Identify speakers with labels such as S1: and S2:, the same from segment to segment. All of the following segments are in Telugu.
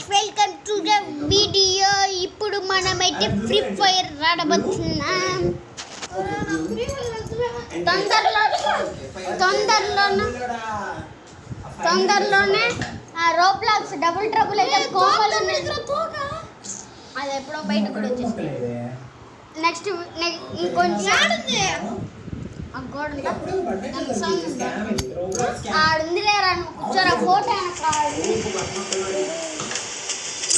S1: Guys welcome to the video. ఇప్పుడు మనమైతే ఫ్రీ ఫైర్ ఆడబోతున్నాం. తొందరలోనే రోబ్లాక్స్ డబుల్ ట్రబుల్ అయితే కోమలు అది ఎప్పుడో బయట కూడా వచ్చేసింది. నెక్స్ట్ ఇంకొంచెం ఆడుందిలేరా కూర్చోరా ఫోటో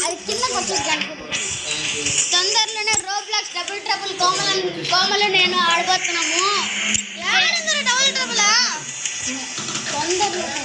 S1: అది కిందకి వచ్చేది. తొందరలోనే రోబ్లాక్స్ డబుల్ ట్రబుల్ కోమలు నేను ఆడబోతున్నాము. డబుల్ ట్రబులా తొందరలోనే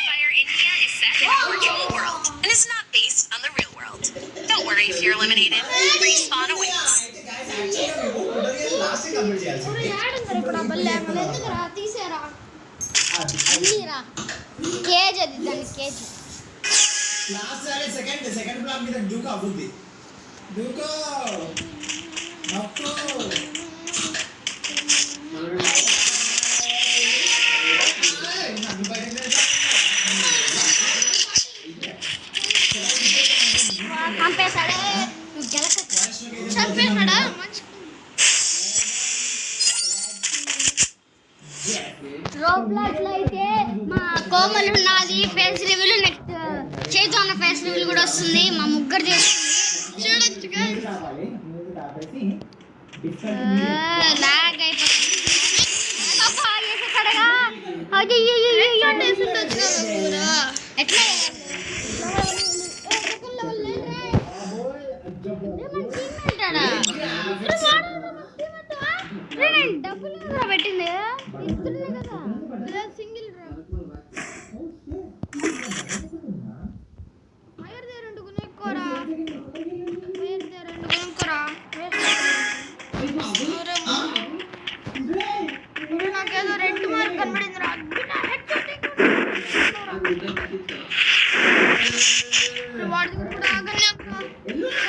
S2: Fire India is set in a virtual world and is not based on the real world. Don't worry if you're eliminated. Respawn awaits.
S1: KG అది దాని కేజీ
S3: సెకండ్ బ్లాక్ మీద దూకు అవుతుంది. దూకో నొక్కు
S1: చంపేశాడే చంపేశాడా రోబ్లాక్స్ లో అయితే మా కోమలు ఉన్నది ఫేస్ రివ్యూలు నెక్స్ట్ చేతు అన్న ఫేస్ రివ్యూలు కూడా వస్తుంది. మా ముగ్గురు చేస్తుంది చూడొచ్చు లాగ్ అయిపోతుంది. ఎట్లా డబ్బులు కదా పెట్టింది ఇస్తున్నాయి కదా సింగిల్ రెండు కొనుక్కోరా నాకేదో రెడ్ మార్క్ కనబడింది వాడికి కూడా